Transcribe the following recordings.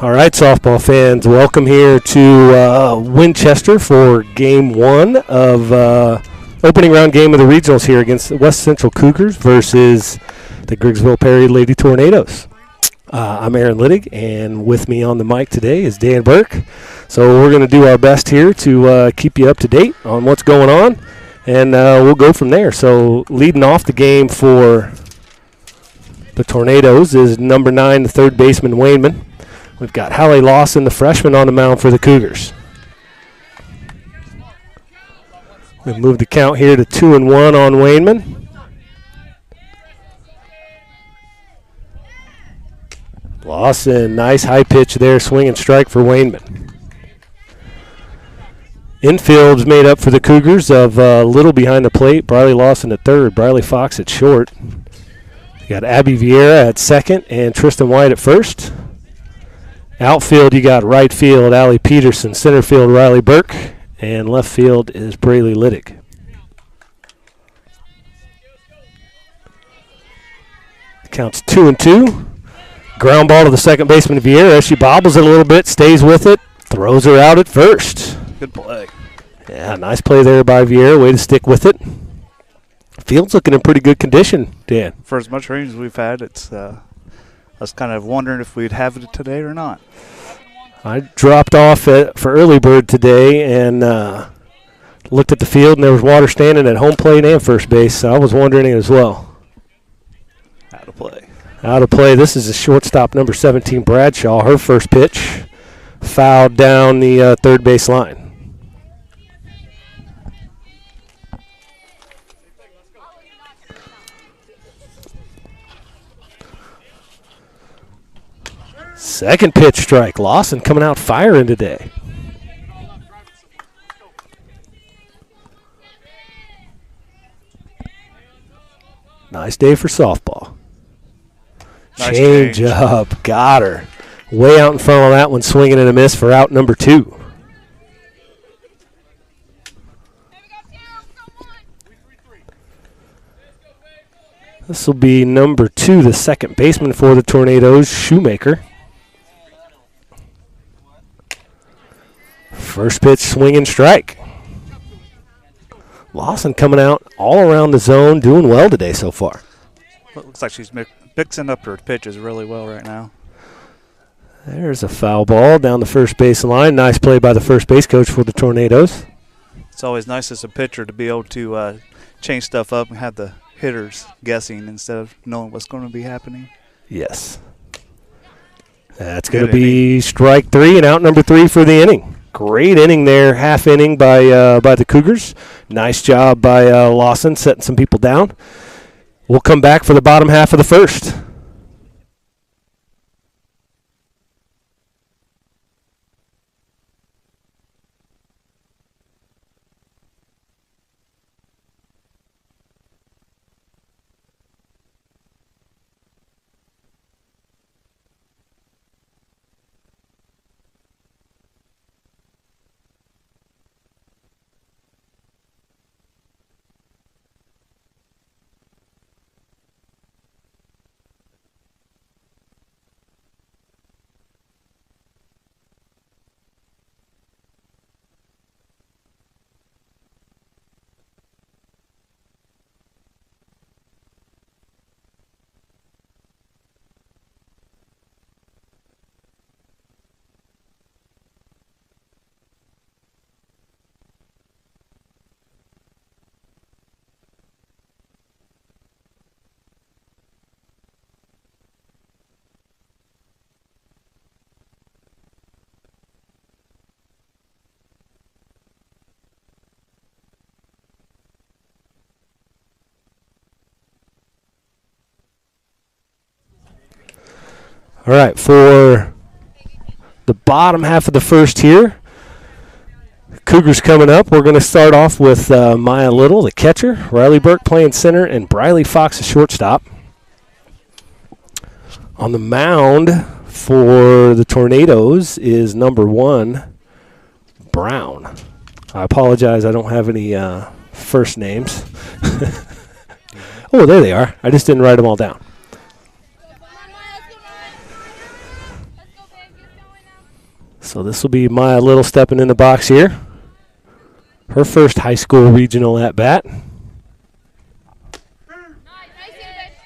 All right, softball fans, welcome here to Winchester for Game 1 of opening round game of the regionals here against the West Central Cougars versus the Griggsville Perry Lady Tornadoes. I'm Aaron Littig, and with me on the mic today is Dan Burke. So we're going to do our best here to keep you up to date on what's going on, and we'll go from there. So leading off the game for the Tornadoes is number 9, the third baseman, Wayneman. We've got Hallie Lawson, the freshman, on the mound for the Cougars. We've moved the count here to 2-1 on Wayneman. Lawson, nice high pitch there, swing and strike for Wayneman. Infield's made up for the Cougars of Little behind the plate, Briley Lawson at third, Briley Fox at short. You got Abby Vieira at second and Tristan White at first. Outfield, you got right field, Allie Peterson, center field, Riley Burke, and left field is Braylee Littig. Counts 2-2. Ground ball to the second baseman, Vieira. She bobbles it a little bit, stays with it, throws her out at first. Good play. Yeah, nice play there by Vieira. Way to stick with it. Field's looking in pretty good condition, Dan. For as much rain as we've had, it's I was kind of wondering if we'd have it today or not. I dropped off for early bird today and looked at the field, and there was water standing at home plate and first base, so I was wondering as well. Out of play. Out of play. This is a shortstop, number 17, Bradshaw. Her first pitch fouled down the third base line. Second pitch strike. Lawson coming out firing today. Nice day for softball. Nice change up. Got her. Way out in front of that one, swinging and a miss for out number 2. This will be number 2, the second baseman for the Tornadoes, Shoemaker. First pitch, swing and strike. Lawson coming out all around the zone, doing well today so far. Well, it looks like she's mixing up her pitches really well right now. There's a foul ball down the first base line. Nice play by the first base coach for the Tornadoes. It's always nice as a pitcher to be able to change stuff up and have the hitters guessing instead of knowing what's going to be happening. Yes. That's going to be strike 3 and out number 3 for the inning. Great inning there, half inning by the Cougars. Nice job by Lawson setting some people down. We'll come back for the bottom half of the first. All right, for the bottom half of the first here, Cougars coming up. We're going to start off with Maya Little, the catcher, Riley Burke playing center, and Briley Fox, the shortstop. On the mound for the Tornadoes is number 1, Brown. I apologize, I don't have any first names. Oh, there they are. I just didn't write them all down. So this will be Maya Little stepping in the box here. Her first high school regional at bat.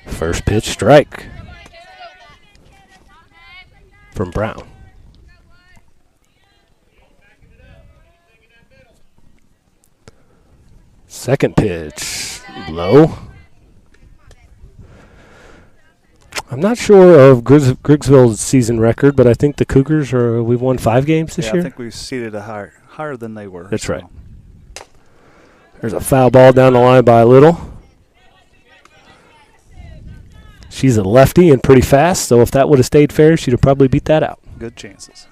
First pitch strike from Brown. Second pitch, low. I'm not sure of Griggsville's season record, but I think the Cougars we've won 5 games this year. I think we've seeded a higher than they were. That's right. There's a foul ball down the line by Little. She's a lefty and pretty fast, so if that would have stayed fair, she'd have probably beat that out. Good chances.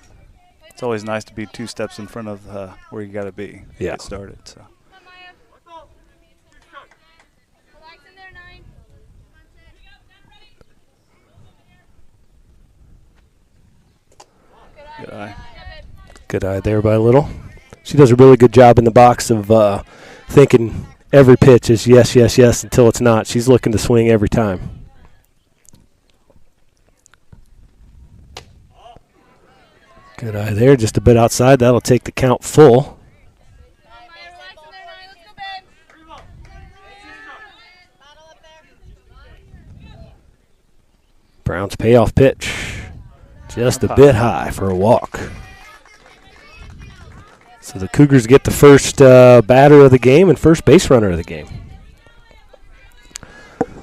It's always nice to be 2 steps in front of where you got to be to get started. So. Good eye. Good eye there by Little. She does a really good job in the box of thinking every pitch is yes, yes, yes until it's not. She's looking to swing every time. Good eye there, just a bit outside. That'll take the count full. Brown's payoff pitch. Just a bit high for a walk. So the Cougars get the first batter of the game and first base runner of the game.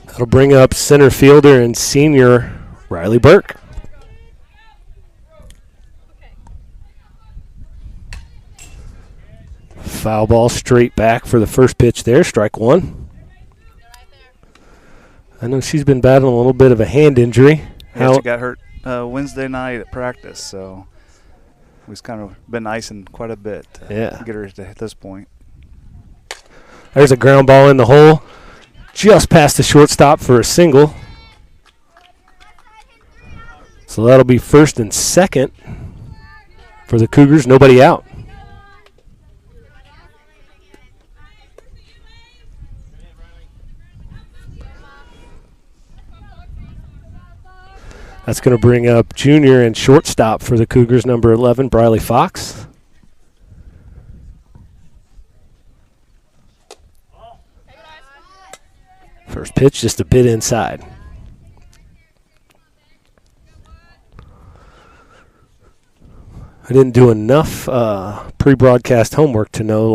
That'll bring up center fielder and senior Riley Burke. Foul ball straight back for the first pitch there, strike 1. I know she's been battling a little bit of a hand injury. Yeah, she got hurt Wednesday night at practice, so we've kind of been icing quite a bit to get her to this point. There's a ground ball in the hole, just past the shortstop for a single. So that'll be first and second for the Cougars, nobody out. That's going to bring up junior and shortstop for the Cougars, number 11, Briley Fox. First pitch just a bit inside. I didn't do enough pre-broadcast homework to know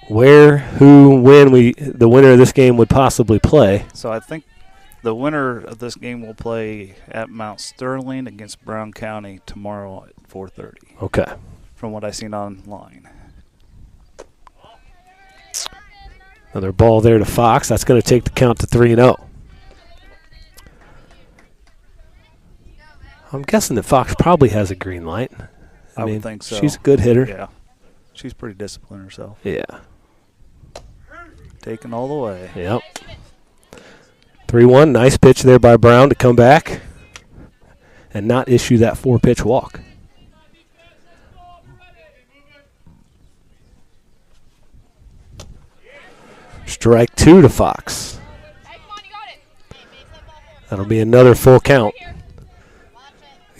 where, who, when the winner of this game would possibly play. So I think the winner of this game will play at Mount Sterling against Brown County tomorrow at 4:30. Okay. From what I've seen online. Another ball there to Fox. That's going to take the count to 3-0. I'm guessing that Fox probably has a green light. I would think so. She's a good hitter. Yeah. She's pretty disciplined herself. Yeah. Taking all the way. Yep. 3-1. Nice pitch there by Brown to come back and not issue that 4-pitch walk. Strike 2 to Fox. That'll be another full count.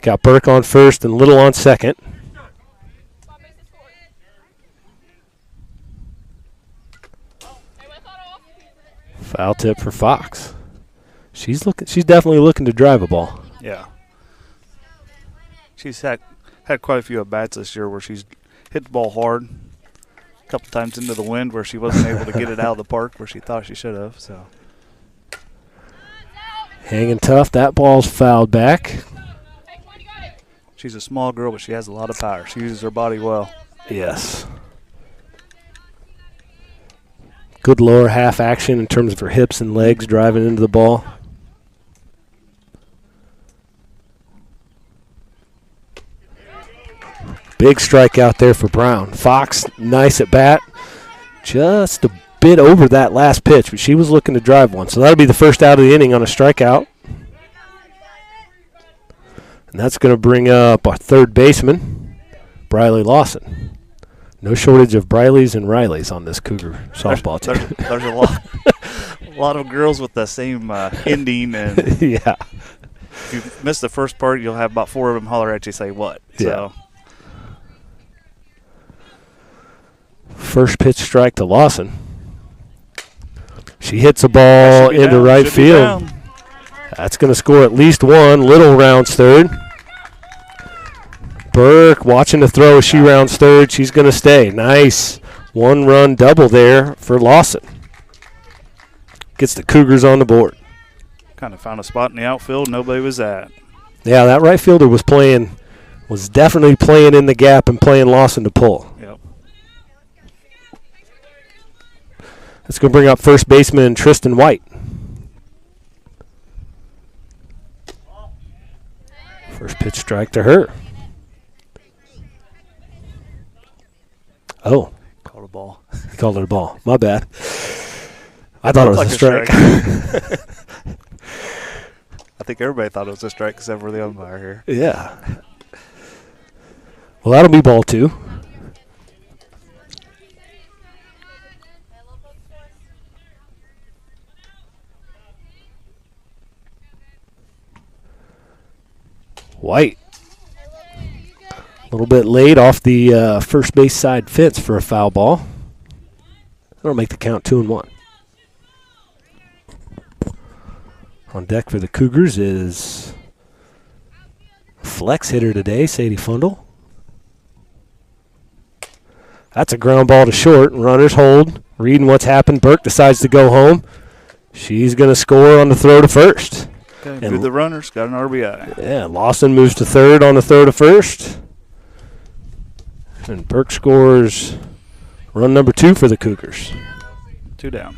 Got Burke on first and Little on second. Foul tip for Fox. She's definitely looking to drive a ball. Yeah. She's had quite a few at-bats this year where she's hit the ball hard. A couple times into the wind where she wasn't able to get it out of the park where she thought she should have. So hanging tough. That ball's fouled back. She's a small girl, but she has a lot of power. She uses her body well. Yes. Good lower half action in terms of her hips and legs driving into the ball. Big strikeout there for Brown. Fox, nice at bat. Just a bit over that last pitch, but she was looking to drive one. So that'll be the first out of the inning on a strikeout. And that's going to bring up our third baseman, Briley Lawson. No shortage of Brileys and Rileys on this Cougar softball team. There's a lot of girls with the same ending. And yeah. if you miss the first part, you'll have about 4 of them holler at you, say what. Yeah. So. First pitch strike to Lawson. She hits a ball into right field. That's going to score at least one. Little rounds third. Burke watching the throw. She rounds third. She's going to stay. Nice 1-run double there for Lawson. Gets the Cougars on the board. Kind of found a spot in the outfield nobody was at. Yeah, that right fielder was definitely playing in the gap and playing Lawson to pull. Yep. That's going to bring up first baseman Tristan White. First pitch strike to her. Oh. Called a ball. He called it a ball. My bad. I thought it was a strike. I think everybody thought it was a strike except for the umpire here. Yeah. Well, that'll be ball 2. White. A little bit late off the first base side fence for a foul ball. That'll make the count 2-1. On deck for the Cougars is flex hitter today, Sadie Fundle. That's a ground ball to short. Runners hold. Reading what's happened. Burke decides to go home. She's going to score on the throw to first. Okay, through the runners, got an RBI. Yeah, Lawson moves to third on the throw to first. And Burke scores run number 2 for the Cougars. 2 down.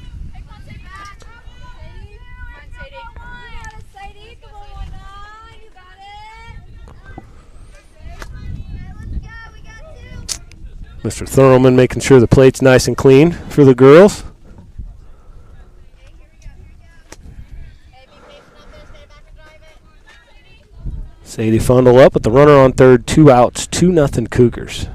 Mr. Thurman making sure the plate's nice and clean for the girls. Sadie Fundle up with the runner on third, 2 outs, 2-0 Cougars.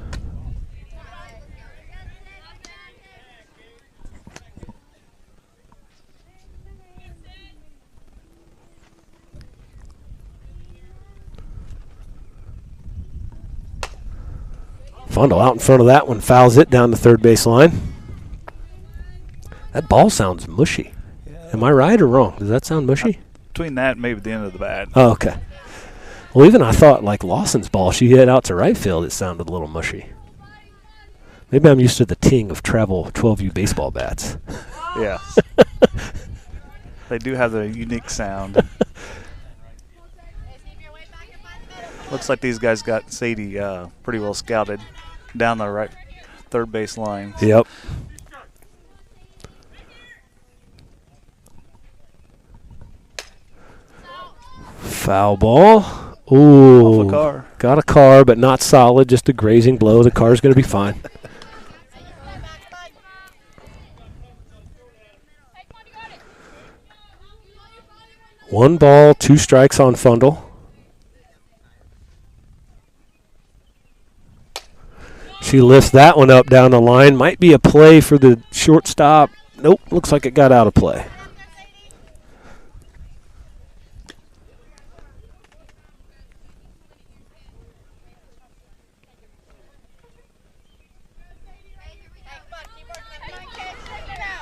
Fundle out in front of that one, fouls it down the third base line. That ball sounds mushy. Yeah. Am I right or wrong? Does that sound mushy? Between that and maybe the end of the bat. Oh, okay. Well, even I thought like Lawson's ball, she hit out to right field, it sounded a little mushy. Maybe I'm used to the ting of travel 12U baseball bats. Yeah. They do have a unique sound. Looks like these guys got Sadie pretty well scouted down the right third base line. Yep. Foul ball. Ooh. Off a car. Got a car, but not solid, just a grazing blow. The car's going to be fine. One ball, 2 strikes on Fundle. She lifts that one up down the line. Might be a play for the shortstop. Nope, looks like it got out of play.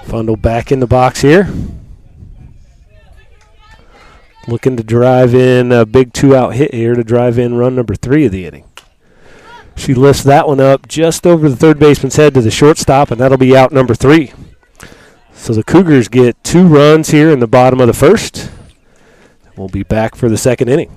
Fundle back in the box here. Looking to drive in a big 2-out hit here to drive in run number 3 of the inning. She lifts that one up just over the third baseman's head to the shortstop, and that'll be out number 3. So the Cougars get 2 runs here in the bottom of the first. We'll be back for the second inning.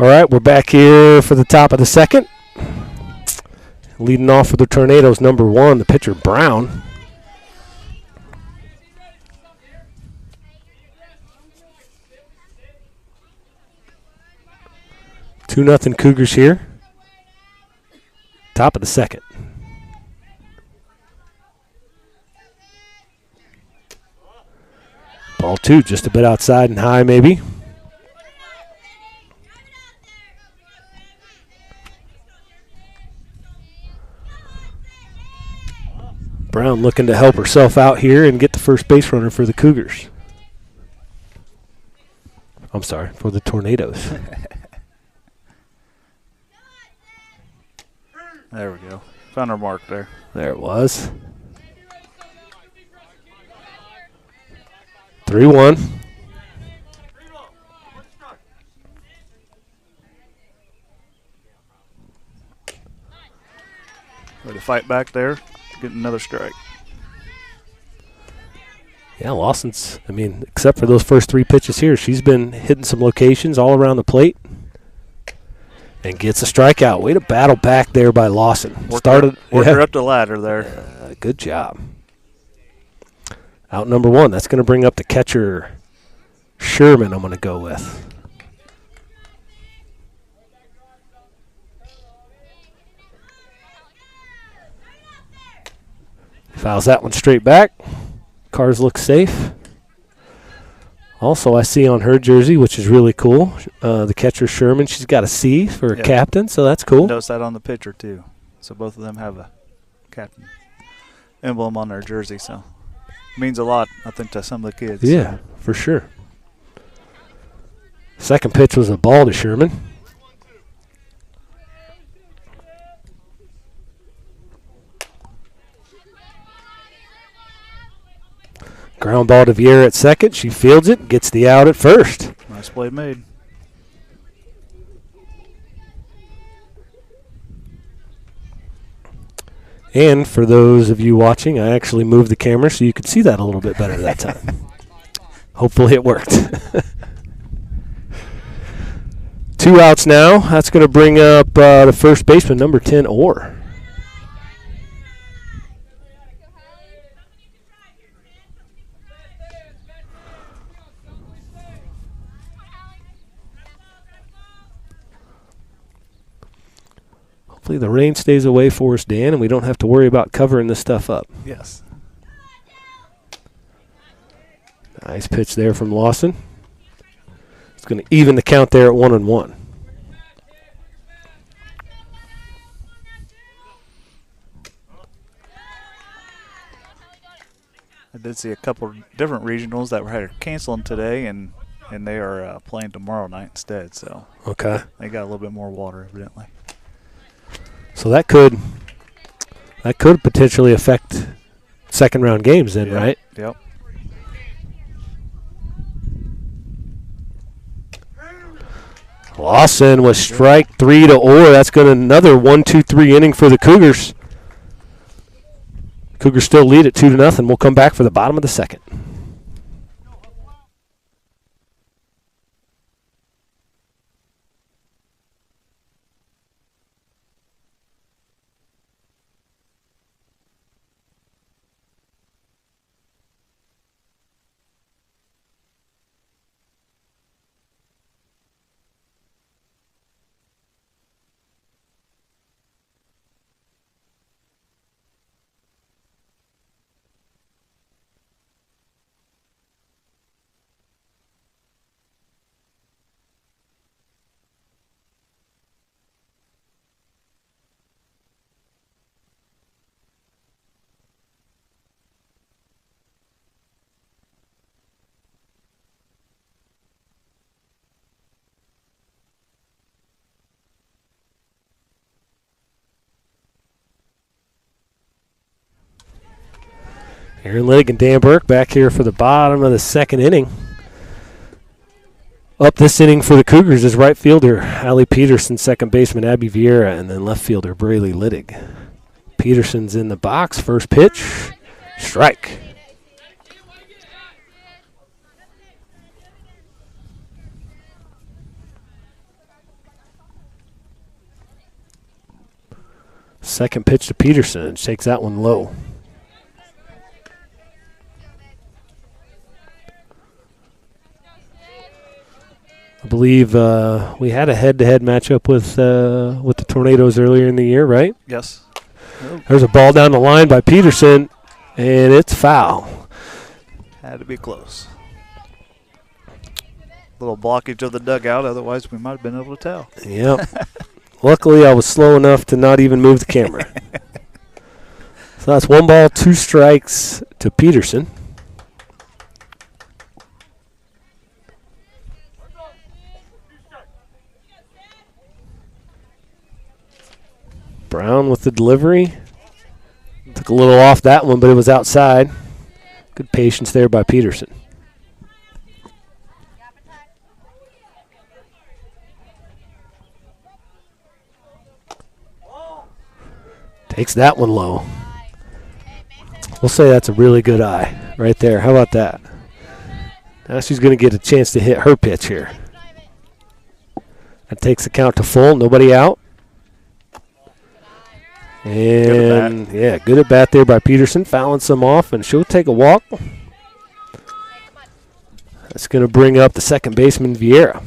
All right, we're back here for the top of the second. Leading off for the Tornadoes, number 1, the pitcher Brown. Two nothing Cougars here. Top of the second. Ball 2, just a bit outside and high maybe. Brown looking to help herself out here and get the first base runner for the Cougars. I'm sorry, for the Tornadoes. There we go. Found our mark there. There it was. 3-1. Ready to fight back there. Get another strike. Yeah, Lawson's, except for those first 3 pitches here, she's been hitting some locations all around the plate. And gets a strikeout. Way to battle back there by Lawson. Worked her up the ladder there. Good job. Out number 1. That's going to bring up the catcher, Sherman, I'm going to go with. Fouls that one straight back. Cars look safe. Also, I see on her jersey, which is really cool, the catcher Sherman, she's got a C for a captain, so that's cool. Notice that on the pitcher, too. So both of them have a captain emblem on their jersey, so it means a lot, I think, to some of the kids. Yeah, for sure. Second pitch was a ball to Sherman. Ground ball to Vieira at second. She fields it, gets the out at first. Nice play made. And for those of you watching, I actually moved the camera so you could see that a little bit better that time. Hopefully it worked. 2 outs now. That's going to bring up the first baseman, number 10, Orr. Hopefully the rain stays away for us, Dan, and we don't have to worry about covering this stuff up. Yes. Nice pitch there from Lawson. It's going to even the count there at 1-1. I did see a couple different regionals that were canceling today, and they are playing tomorrow night instead. So okay, they got a little bit more water, evidently. So that could potentially affect second round games then, right? Yep. Lawson with strike 3 to Orr. That's going to another 1-2-3 inning for the Cougars. Cougars still lead at 2-0. We'll come back for the bottom of the second. Aaron Liddick and Dan Burke back here for the bottom of the second inning. Up this inning for the Cougars is right fielder Allie Peterson, second baseman Abby Vieira, and then left fielder Braylee Liddick. Peterson's in the box. First pitch, strike. Second pitch to Peterson. Shakes that one low. I believe we had a head-to-head matchup with the Tornadoes earlier in the year, right? Yes. There's a ball down the line by Peterson, and it's foul. Had to be close. Little blockage of the dugout, otherwise we might have been able to tell. Yep. Luckily, I was slow enough to not even move the camera. So that's 1 ball, 2 strikes to Peterson. Brown with the delivery. Took a little off that one, but it was outside. Good patience there by Peterson. Takes that one low. We'll say that's a really good eye right there. How about that? Now she's going to get a chance to hit her pitch here. That takes the count to full. Nobody out. And, yeah, good at bat there by Peterson. Fouling some off, and she'll take a walk. That's going to bring up the second baseman, Vieira.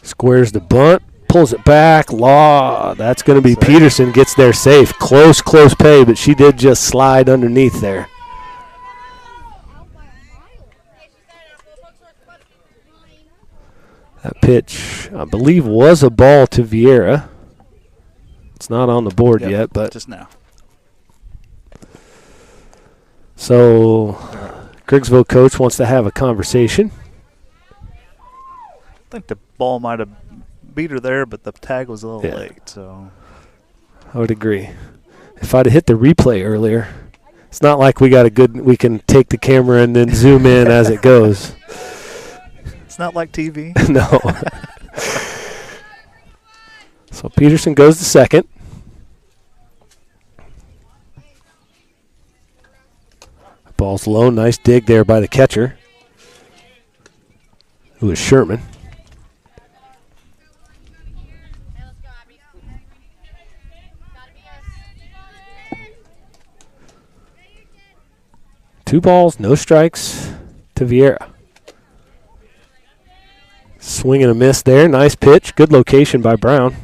Squares the bunt, pulls it back. That's going to be Peterson. Gets there safe. Close pay, but she did just slide underneath there. That pitch, I believe, was a ball to Vieira. It's not on the board yet, but just now. So, Griggsville coach wants to have a conversation. I think the ball might have beat her there, but the tag was a little late. So I would agree. If I'd have hit the replay earlier, it's not like we can take the camera and then zoom in as it goes. It's not like TV. No. So Peterson goes to second. Ball's low. Nice dig there by the catcher, who is Sherman. Two balls, no strikes to Vieira. Swing and a miss there. Nice pitch. Good location by Brown.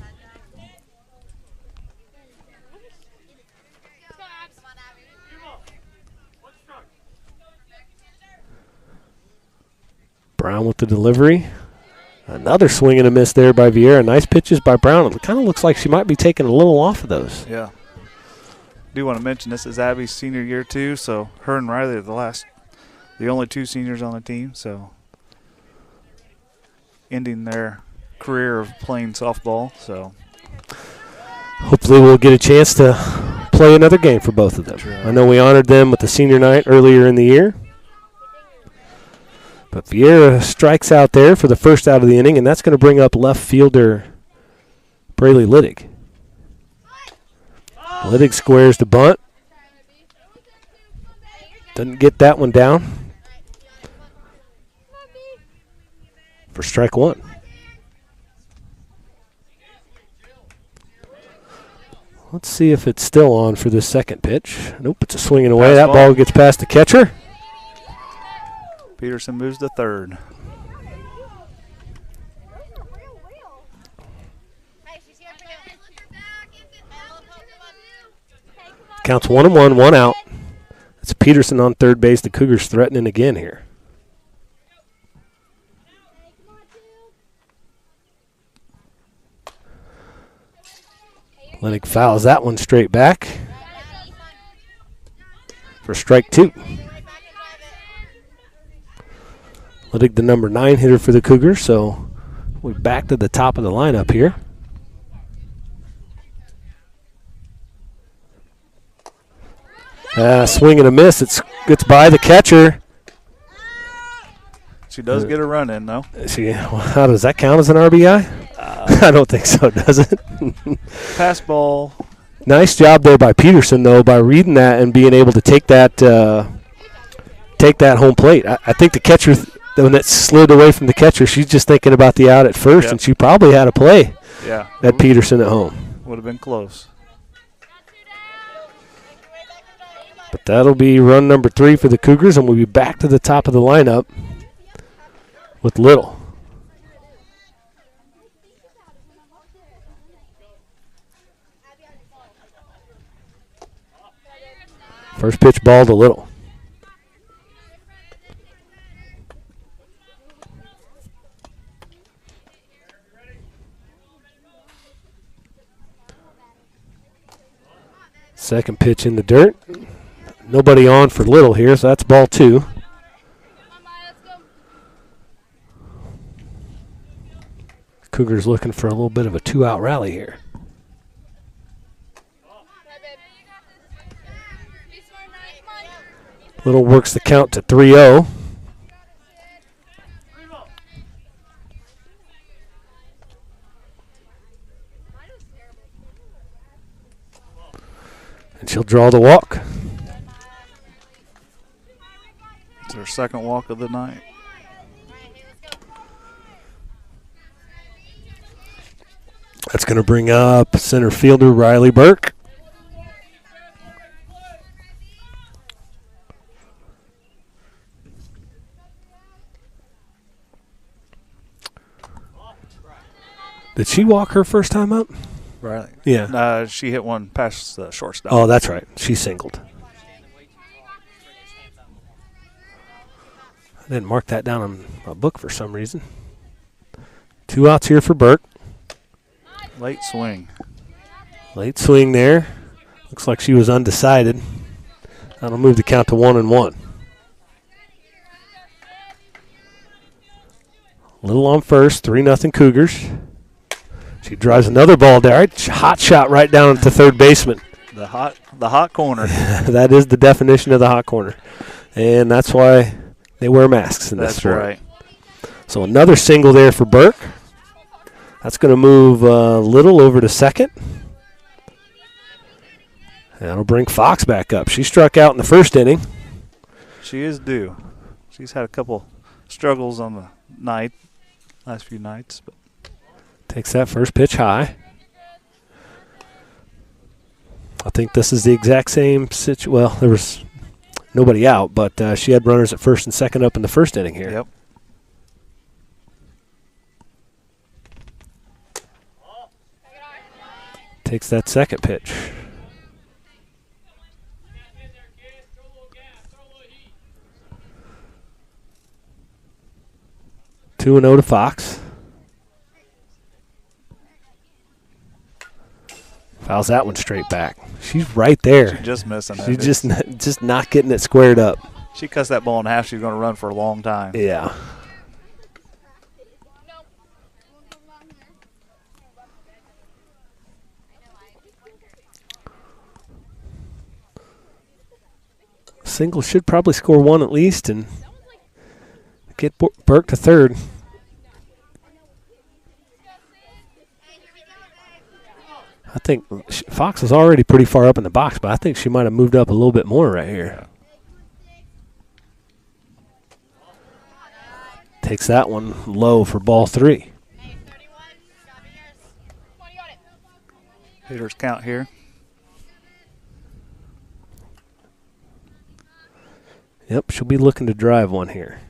Brown with the delivery. Another swing and a miss there by Vieira. Nice pitches by Brown. It kind of looks like she might be taking a little off of those. Yeah. Do want to mention this is Abby's senior year too, so her and Riley are the only two seniors on the team, so ending their career of playing softball. So hopefully we'll get a chance to play another game for both of them. Sure. I know we honored them with the senior night earlier in the year. But Vieira strikes out there for the first out of the inning, and that's going to bring up left fielder Braylee Liddig. Liddig squares the bunt. Doesn't get that one down for strike one. Let's see if it's still on for this second pitch. Nope, it's a swinging away. That ball gets past the catcher. Peterson moves to third. Counts 1-1, 1 out. It's Peterson on third base. The Cougars threatening again here. Liddig fouls that one straight back for strike two. Liddig, the number 9 hitter for the Cougars, so we're back to the top of the lineup here. Swing and a miss. It gets by the catcher. She does get a run in, though. How does that count as an RBI? I don't think so, does it? Pass ball Nice job there by Peterson, though, by reading that and being able to take that home plate. I think the catcher, when that slid away from the catcher, she's just thinking about the out at first, Yep. and she probably had a play Yeah. at Peterson at home. Would have been close. But that'll be run number 3 for the Cougars, and we'll be back to the top of the lineup with Little. First pitch ball to Little. Second pitch in the dirt. Nobody on for Little here, so that's ball 2. Cougars looking for a little bit of a 2-out rally here. Little works the count to 3-0. And she'll draw the walk. It's her second walk of the night. That's going to bring up center fielder Riley Burke. Did she walk her first time up? Right. Yeah. She hit one past the shortstop. Oh, that's right. She singled. I didn't mark that down on my book for some reason. 2 outs here for Burke. Late swing. Late swing there. Looks like she was undecided. That'll move the count to 1-1. Little on first, 3-0 Cougars. She drives another ball there. Hot shot right down at the third baseman. The hot corner. That is the definition of the hot corner. And that's why they wear masks in this sport. That's right. So another single there for Burke. That's going to move Little over to second. That'll bring Fox back up. She struck out in the first inning. She is due. She's had a couple struggles on the last few nights. But Takes that first pitch high. I think this is the exact same situation. Well, there was nobody out, but she had runners at first and second up in the first inning here. Yep. Takes that second pitch. Two and 0 to Fox. Fouls that one straight back. She's right there. She's just missing it. She's just not getting it squared up. She cuts that ball in half. She's going to run for a long time. Yeah. Single should probably score one at least and get Burke to third. I think Fox was already pretty far up in the box, but I think she might have moved up a little bit more right here. Takes that one low for ball 3. Hitters count here. Yep, she'll be looking to drive one here.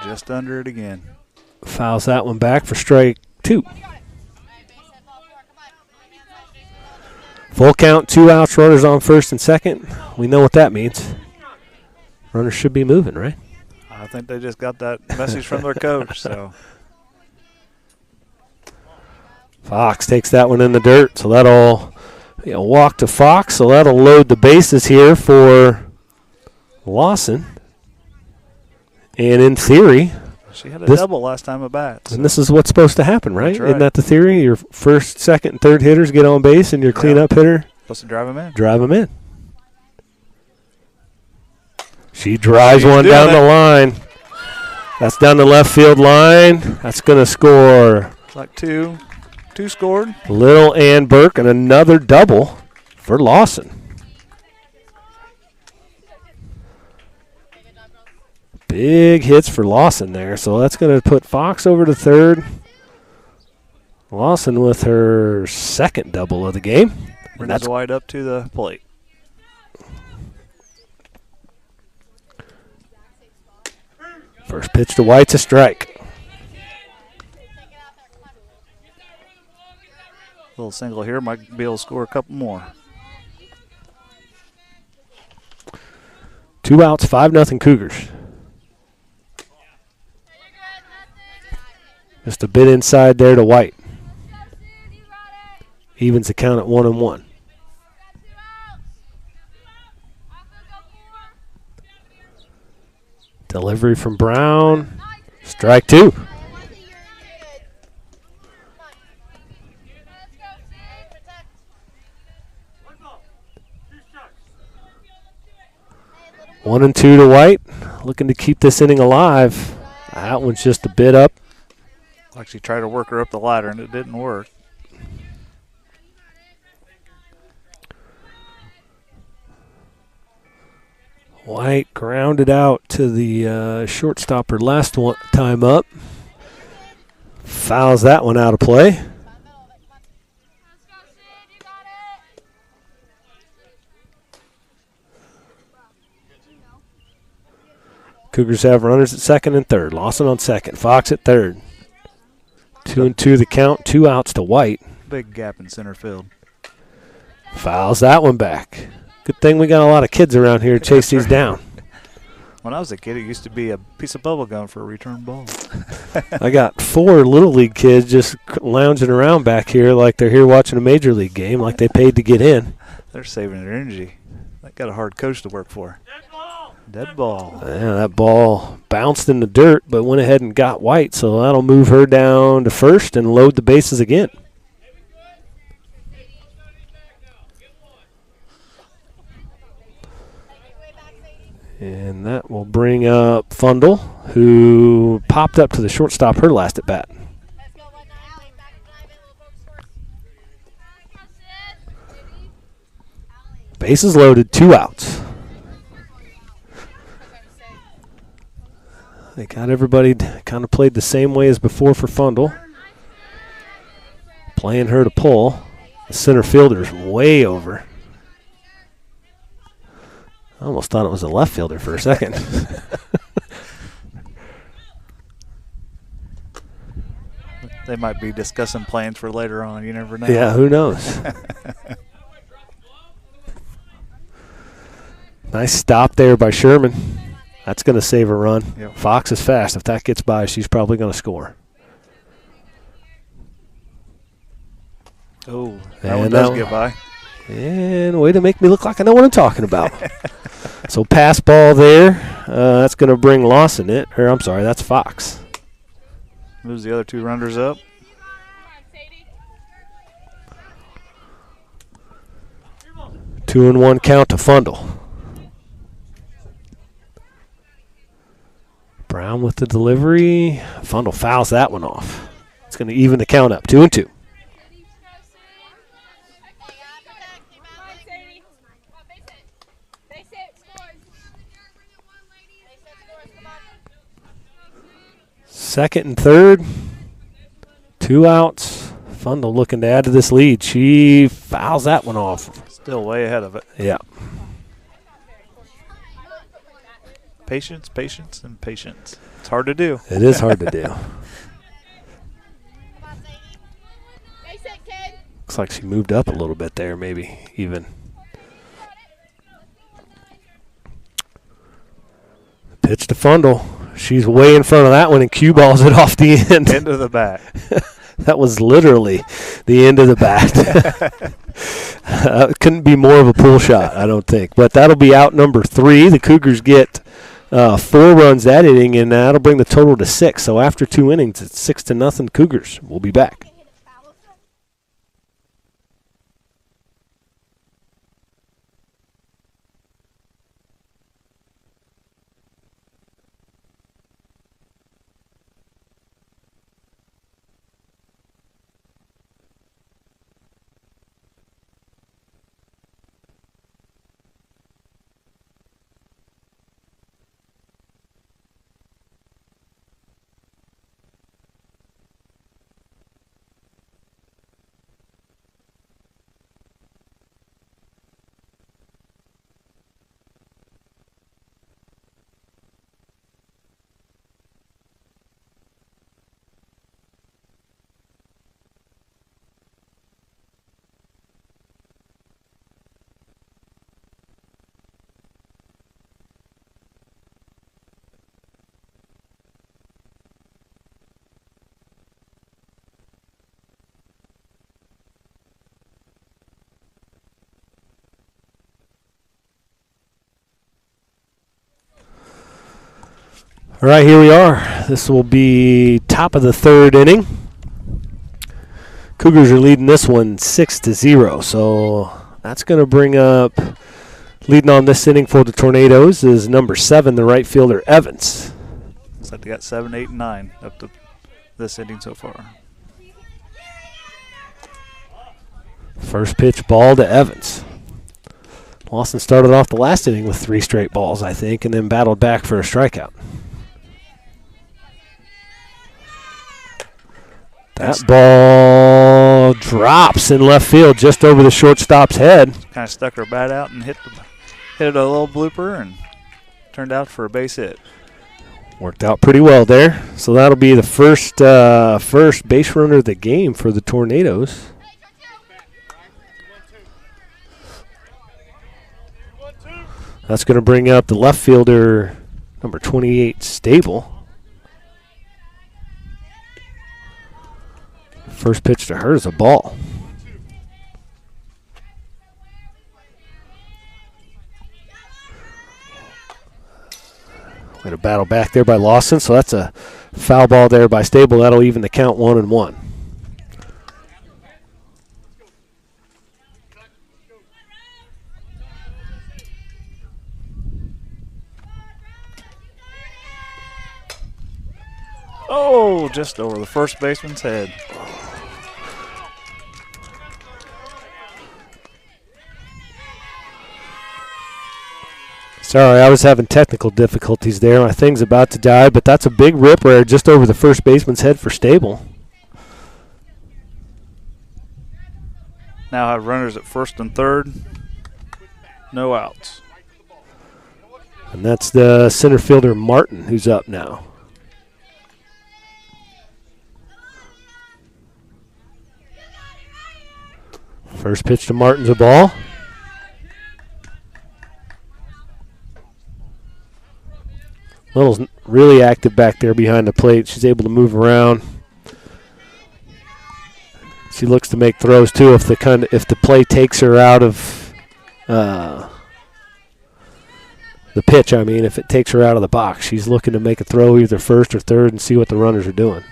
Just under it again. Fouls that one back for strike 2. Full count, 2 outs, runners on first and second. We know what that means. Runners should be moving, right? I think they just got that message from their coach. So Fox takes that one in the dirt, so that'll walk to Fox, so that'll load the bases here for Lawson. And in theory, she had a double last time at bat. So. And this is what's supposed to happen, right? That's right? Isn't that the theory? Your first, second, and third hitters get on base, and your cleanup hitter supposed to drive them in. Drive them in. She drives one down the line. That's down the left field line. That's going to score. It's like 2. Two scored. Little and Burke, and another double for Lawson. Big hits for Lawson there, so that's going to put Fox over to third. Lawson with her second double of the game. And that's wide up to the plate. First pitch to White's a strike. Little single here might be able to score a couple more. 2 outs, 5-0 Cougars. Just a bit inside there to White. Evens the count at 1-1. Delivery from Brown. Strike 2. One and 2 to White. Looking to keep this inning alive. That one's just a bit up. Like she tried to work her up the ladder and it didn't work. White grounded out to the shortstop her last time up. Fouls that one out of play. Cougars have runners at second and third. Lawson on second. Fox at third. 2 and 2 the count. 2 outs to White. Big gap in center field. Fouls that one back. Good thing we got a lot of kids around here to chase these down. When I was a kid, it used to be a piece of bubble gum for a return ball. I got 4 Little League kids just lounging around back here like they're here watching a Major League game, like they paid to get in. They're saving their energy. They got a hard coach to work for. Dead ball. Yeah, that ball bounced in the dirt, but went ahead and got White, so that'll move her down to first and load the bases again. And that will bring up Fundle, who popped up to the shortstop her last at bat. Bases loaded, 2 outs. They got everybody kind of played the same way as before for Fundle. Playing her to pull. The center fielder's way over. I almost thought it was a left fielder for a second. They might be discussing plans for later on. You never know. Yeah, who knows? Nice stop there by Sherman. That's going to save a run. Yep. Fox is fast. If that gets by, she's probably going to score. Oh, that one does get by. And way to make me look like I know what I'm talking about. So pass ball there. That's going to bring Lawson in. Or I'm sorry, that's Fox. Moves the other 2 runners up. Two and 1 count to Fundle. Brown with the delivery. Fundle fouls that one off. It's going to even the count up. 2 and 2. Second and third. 2 outs. Fundle looking to add to this lead. She fouls that one off. Still way ahead of it. Yeah. Patience, patience, and patience. It's hard to do. It is hard to do. Looks like she moved up a little bit there, maybe even. Pitch to Fundle. She's way in front of that one and cue balls it off the end. End of the bat. That was literally the end of the bat. Couldn't be more of a pull shot, I don't think. But that'll be out number 3. The Cougars get 4 runs that inning, and that'll bring the total to 6. So after 2 innings, it's 6-0 Cougars. We'll be back. All right, here we are. This will be top of the third inning. Cougars are leading this one 6-0, so that's going to bring up, leading on this inning for the Tornadoes is number 7, the right fielder, Evans. Looks like they got 7, 8, and 9 up to this inning so far. First pitch ball to Evans. Lawson started off the last inning with 3 straight balls, I think, and then battled back for a strikeout. That ball drops in left field just over the shortstop's head. Kind of stuck her bat out and hit it a little blooper and turned out for a base hit. Worked out pretty well there. So that'll be the first base runner of the game for the Tornadoes. That's going to bring up the left fielder, number 28, Stable. First pitch to her is a ball. Way to battle back there by Lawson, so that's a foul ball there by Stable. That'll even the count 1-1. Oh, just over the first baseman's head. Sorry, I was having technical difficulties there. My thing's about to die, but that's a big ripper just over the first baseman's head for Stable. Now have runners at first and third. No outs. And that's the center fielder, Martin, who's up now. First pitch to Martin's a ball. Little's really active back there behind the plate. She's able to move around. She looks to make throws too if the play takes her out of the pitch. I mean, if it takes her out of the box, she's looking to make a throw either first or third and see what the runners are doing.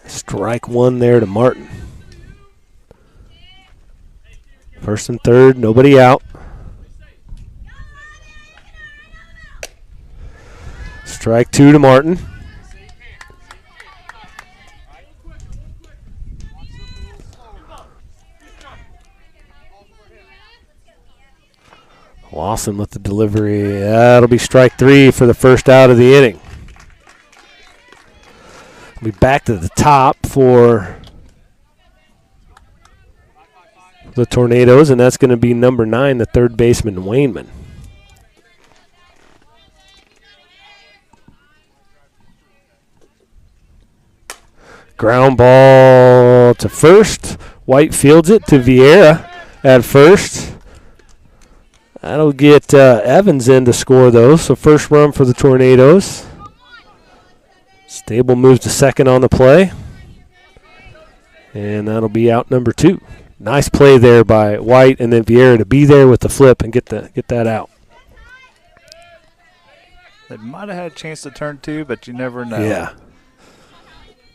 Strike one there to Martin. First and third, nobody out. Strike two to Martin. Lawson with the delivery. That'll be strike three for the first out of the inning. We'll be back to the top for the Tornadoes, and that's going to be number 9, the third baseman, Wainman. Ground ball to first. White fields it to Vieira at first. That'll get Evans in to score, though, so first run for the Tornadoes. Stable moves to second on the play. And that'll be out number 2. Nice play there by White and then Vieira to be there with the flip and get that out. They might have had a chance to turn 2, but you never know. Yeah.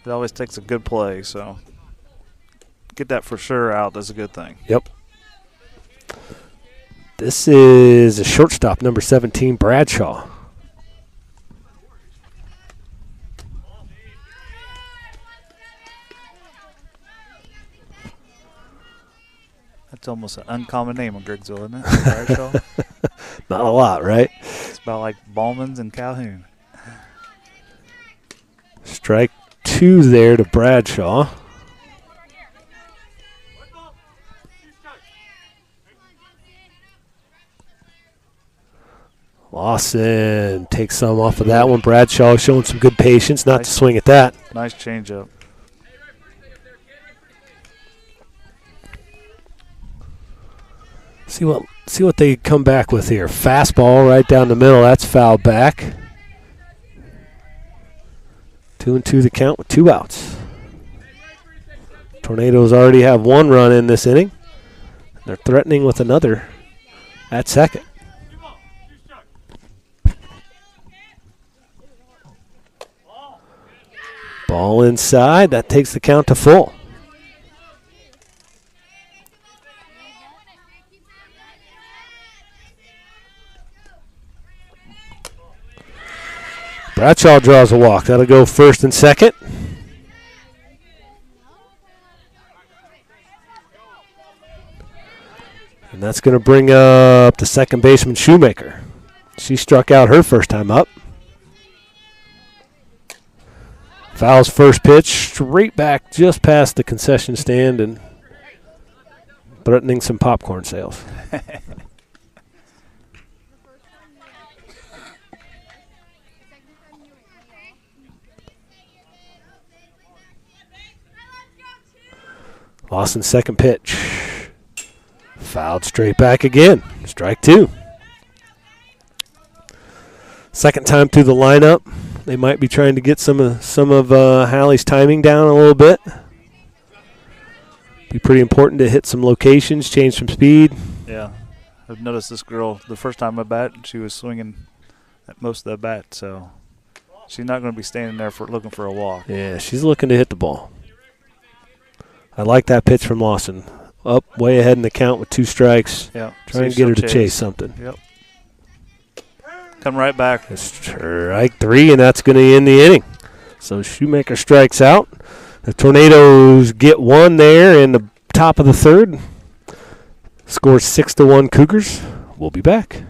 It always takes a good play, so get that for sure out. That's a good thing. Yep. This is a shortstop, number 17, Bradshaw. That's almost an uncommon name in Griggsville, isn't it? Bradshaw? Not a lot, right? It's about like Ballman's and Calhoun. Strike 2 there to Bradshaw. Lawson takes some off of that one. Bradshaw showing some good patience not to swing at that. Nice changeup. See what they come back with here. Fastball right down the middle. That's fouled back. 2-2 the count with 2 outs. Tornadoes already have 1 run in this inning. They're threatening with another at second. Ball inside. That takes the count to full. Bradshaw draws a walk. That'll go first and second. And that's going to bring up the second baseman, Shoemaker. She struck out her first time up. Fouls first pitch straight back just past the concession stand and threatening some popcorn sales. Lawson's second pitch. Fouled straight back again. Strike two. Second time through the lineup. They might be trying to get some of Hallie's timing down a little bit. Be pretty important to hit some locations, change some speed. Yeah. I've noticed this girl, the first time I bat, she was swinging at most of the bat, so she's not going to be standing there looking for a walk. Yeah, she's looking to hit the ball. I like that pitch from Lawson. Up way ahead in the count with 2 strikes. Yeah. Try and get her to chase something. Yep. Come right back. Strike 3, and that's going to end the inning. So Shoemaker strikes out. The Tornadoes get 1 there in the top of the third. Scores 6-1 Cougars. We'll be back.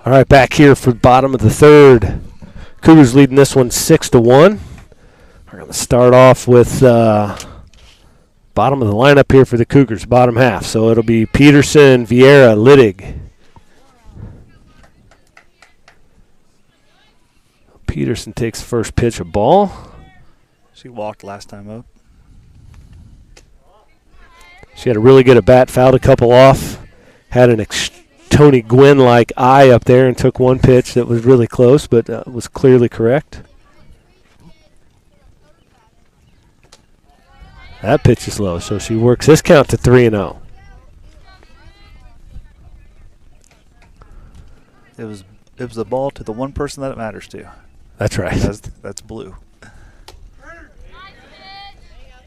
All right, back here for the bottom of the third. Cougars leading this one 6-1. We're going to start off with bottom of the lineup here for the Cougars, bottom half. So it'll be Peterson, Vieira, Littig. Peterson takes the first pitch, a ball. She walked last time up. She had a really good at-bat, fouled a couple off, had an Tony Gwynn-like eye up there and took one pitch that was really close but was clearly correct. That pitch is low, so she works this count to 3-0. It was the ball to the one person that it matters to. That's right. That's Blue.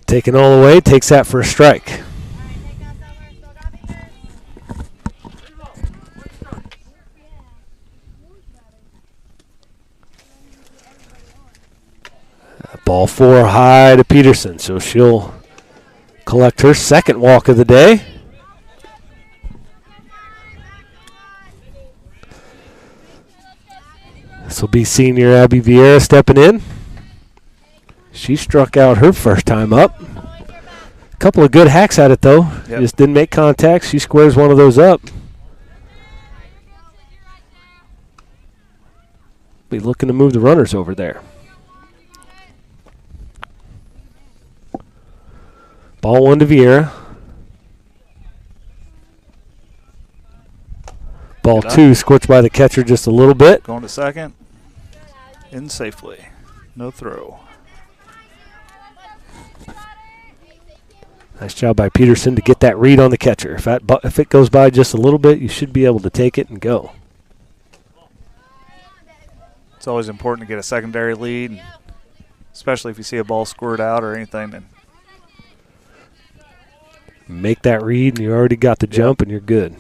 Taking all the way, takes that for a strike. Ball 4 high to Peterson, so she'll collect her second walk of the day. This will be senior Abby Vieira stepping in. She struck out her first time up. A couple of good hacks at it, though. Yep. Just didn't make contact. She squares one of those up. Be looking to move the runners over there. Ball 1 to Vieira. Ball 2 squirts by the catcher just a little bit. Going to second. In safely. No throw. Nice job by Peterson to get that read on the catcher. If it goes by just a little bit, you should be able to take it and go. It's always important to get a secondary lead, especially if you see a ball squirt out or anything. Then make that read, and you already got the jump, and you're good.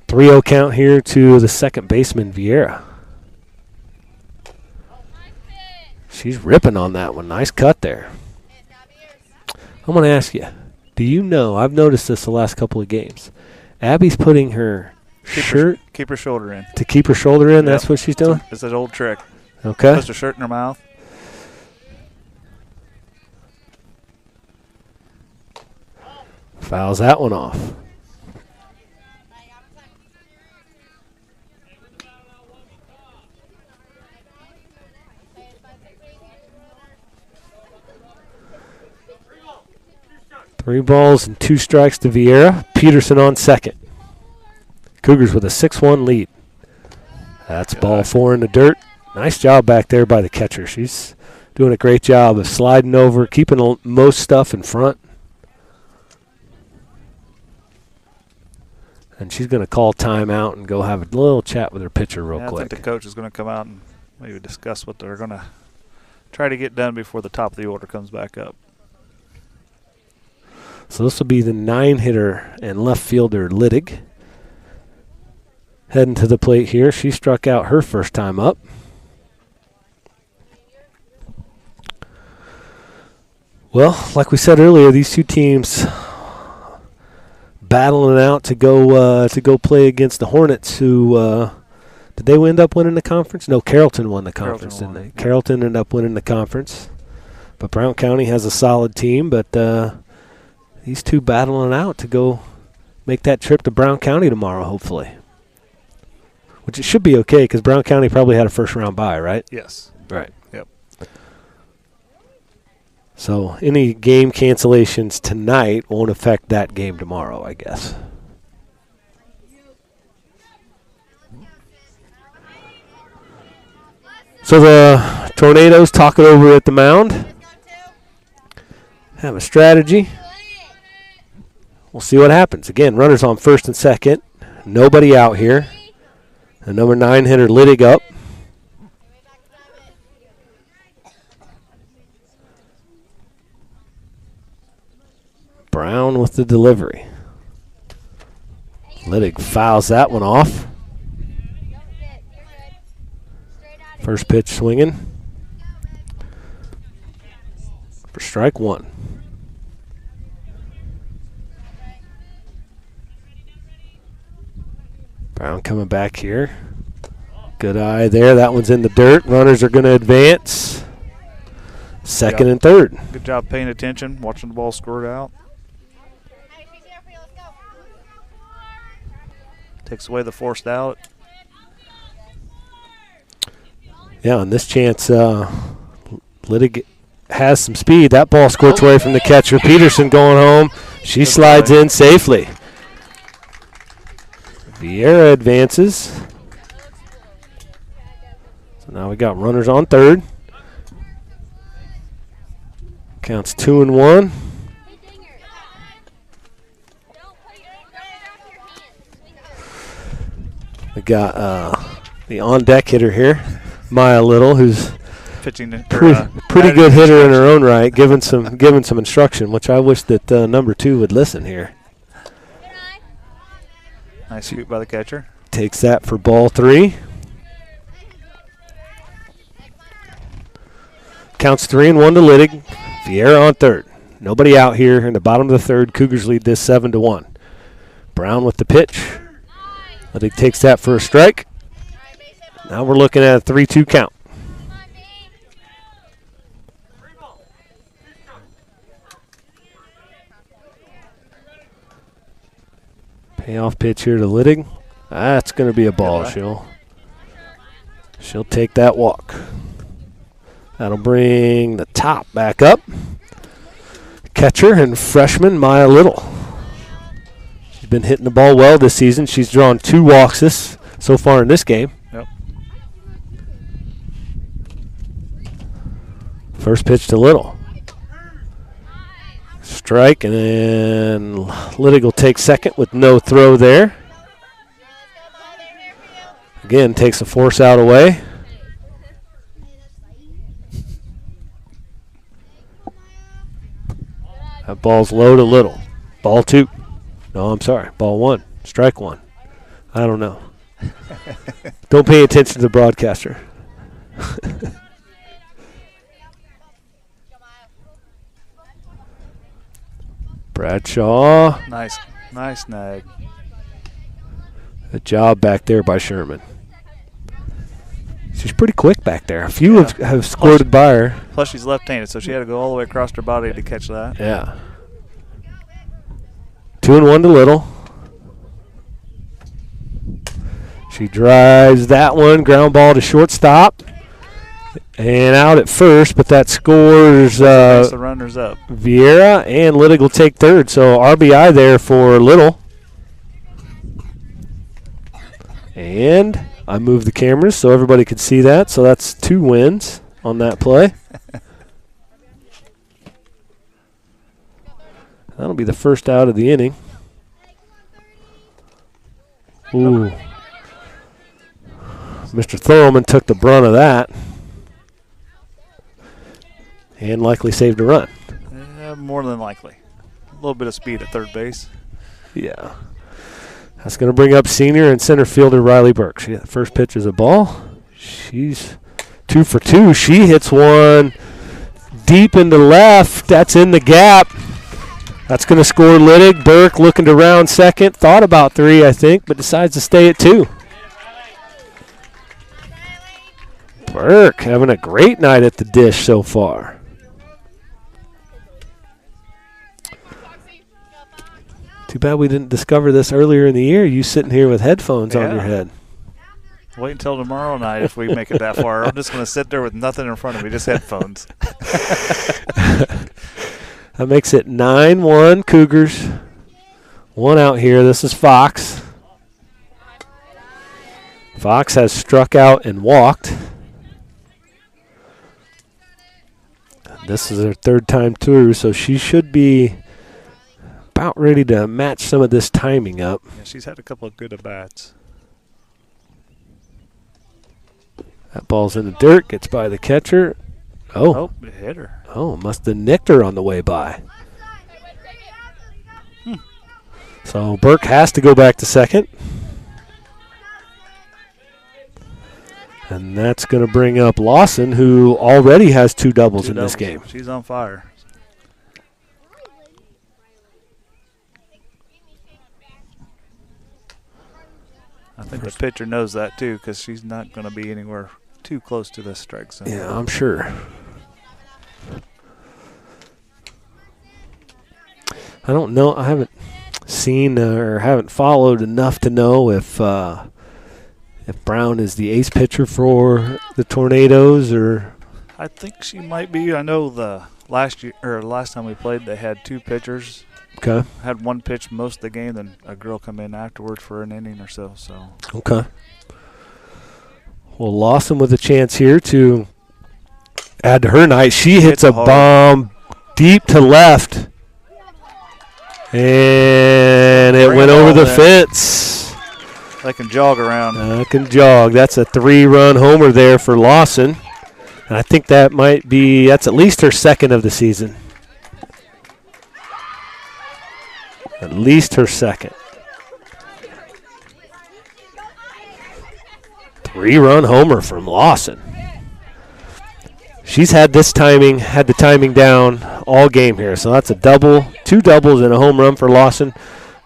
3-0 count here to the second baseman, Vieira. She's ripping on that one. Nice cut there. I'm going to ask you, do you know, I've noticed this the last couple of games, Abby's putting her keep her shoulder in. To keep her shoulder in, that's what she's doing? It's an old trick. Okay. Puts her shirt in her mouth. Fouls that one off. Three balls and 2 strikes to Vieira. Peterson on second. Cougars with a 6-1 lead. That's ball 4 in the dirt. Nice job back there by the catcher. She's doing a great job of sliding over, keeping most stuff in front. And she's going to call timeout and go have a little chat with her pitcher real quick. I think the coach is going to come out and maybe discuss what they're going to try to get done before the top of the order comes back up. So this will be the 9-hitter and left fielder, Littig. Heading to the plate here. She struck out her first time up. Well, like we said earlier, these two teams battling out to go play against the Hornets, who did they end up winning the conference? No, Carrollton won the conference, didn't they? Carrollton ended up winning the conference. But Brown County has a solid team, but these two battling out to go make that trip to Brown County tomorrow, hopefully. Which it should be okay because Brown County probably had a first-round bye, right? Yes. Right. Yep. So any game cancellations tonight won't affect that game tomorrow, I guess. So the Tornadoes talk it over at the mound. Have a strategy. We'll see what happens. Again, runners on first and second. Nobody out here. The number 9 hitter, Littig, up. Brown with the delivery. Littig fouls that one off. First pitch swinging for strike 1. Brown coming back here. Good eye there. That one's in the dirt. Runners are going to advance. Second and third. Good job paying attention, watching the ball squirt out. Takes away the forced out. Yeah, on this chance, Littig has some speed. That ball squirts away from the catcher. Peterson going home. She slides in safely. Vieira advances. So now we got runners on third. Counts 2-1. We got the on-deck hitter here, Maya Little, who's pitching pretty good hitter in her own right, giving some instruction, which I wish that number 2 would listen here. Nice scoop by the catcher. Takes that for ball 3. Counts 3-1 to Littig. Vieira on third. Nobody out here in the bottom of the third. Cougars lead this 7-1. Brown with the pitch. Littig takes that for a strike. Now we're looking at a 3-2 count. Payoff pitch here to Littig. That's going to be a ball. She'll take that walk. That'll bring the top back up. Catcher and freshman Maya Little. She's been hitting the ball well this season. She's drawn 2 walks so far in this game. Yep. First pitch to Little. Strike, and then Littig will take second with no throw there. Again, takes the force out away. That ball's low to little. Ball 2. No, I'm sorry. Ball 1. Strike 1. I don't know. Don't pay attention to the broadcaster. Bradshaw. Nice snag. A job back there by Sherman. She's pretty quick back there. A few have squirted by her. Plus, she's left-handed, so she had to go all the way across her body to catch that. Yeah. 2-1 to Little. She drives that one. Ground ball to shortstop. And out at first, but that scores The runners up. Vieira, and Littig will take third. So RBI there for Little. And I moved the cameras so everybody could see that. So that's 2 wins on that play. That'll be the first out of the inning. Ooh. Mr. Thurman took the brunt of that. And likely saved a run. More than likely. A little bit of speed at third base. Yeah. That's going to bring up senior and center fielder Riley Burke. The first pitch is a ball. She's 2 for 2. She hits one deep into left. That's in the gap. That's going to score Littig. Burke looking to round second. Thought about 3, I think, but decides to stay at 2. Burke having a great night at the dish so far. Too bad we didn't discover this earlier in the year. You sitting here with headphones on your head. Wait until tomorrow night if we make it that far. I'm just going to sit there with nothing in front of me, just headphones. That makes it 9-1 Cougars. 1 out here. This is Fox. Fox has struck out and walked. This is her 3rd time through, so she should be about ready to match some of this timing up. Yeah, she's had a couple of good at-bats. That ball's in the dirt, gets by the catcher. Oh, it hit her. Oh, must have nicked her on the way by. So Burke has to go back to second. And that's going to bring up Lawson, who already has 2 doubles in this game. She's on fire. I think the pitcher knows that, too, because she's not going to be anywhere too close to the strike zone. Yeah, I'm sure. I don't know. I haven't seen or haven't followed enough to know if Brown is the ace pitcher for the Tornadoes, or I think she might be. I know the last time we played, they had 2 pitchers. Okay. Had one pitch most of the game, then a girl come in afterwards for an inning or so. Okay. Well, Lawson with a chance here to add to her night. She hits a bomb deep to left, and it went over the fence. They can jog around. That's a 3-run homer there for Lawson. And I think that's at least her 2nd of the season. At least her 2nd. 3-run homer from Lawson. She's had the timing down all game here. So that's a double, 2 doubles and a home run for Lawson.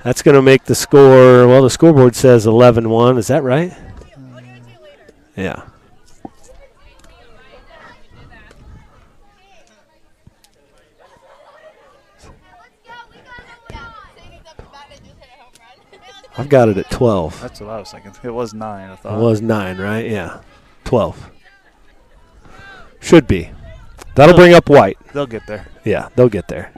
That's going to make the score, well, the scoreboard says 11-1. Is that right? Yeah. I've got it at 12. That's what I was thinking. It was 9, I thought. It was 9, right? Yeah. 12. Should be. That'll bring up White. They'll get there. Yeah, they'll get there.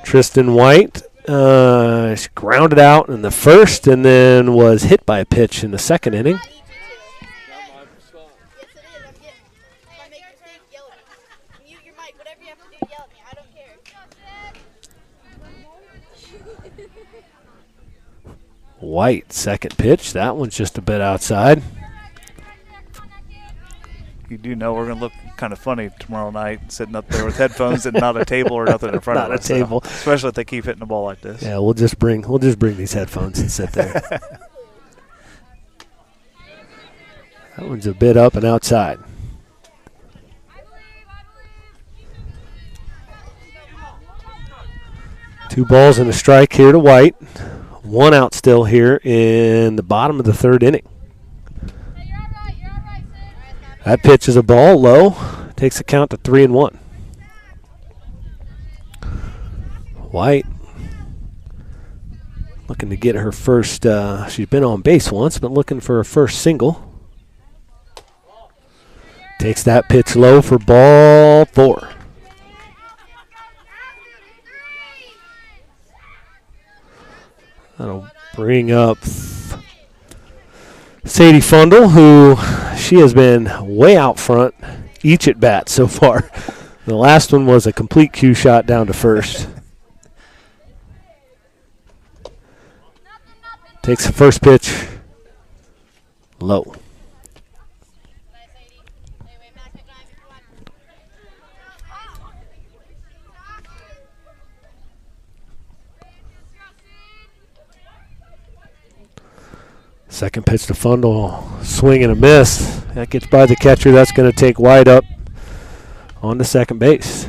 Tristan White, she grounded out in the 1st and then was hit by a pitch in the 2nd inning. White, second pitch. That one's just a bit outside. You do know we're going to look kind of funny tomorrow night, sitting up there with headphones and not a table or nothing in front of us. Not a table. So, especially if they keep hitting the ball like this. Yeah, we'll just bring these headphones and sit there. That one's a bit up and outside. Two balls and a strike here to White. One out still here in the bottom of the third inning. That pitch is a ball low. Takes the count to 3-1. White looking to get her first. She's been on base once, but looking for her first single. Takes that pitch low for ball 4. That'll bring up Sadie Fundle, who she has been way out front each at bat so far. The last one was a complete cue shot down to first. Takes the first pitch low. Second pitch to Fundle, swing and a miss. That gets by the catcher. That's going to take White up on to second base.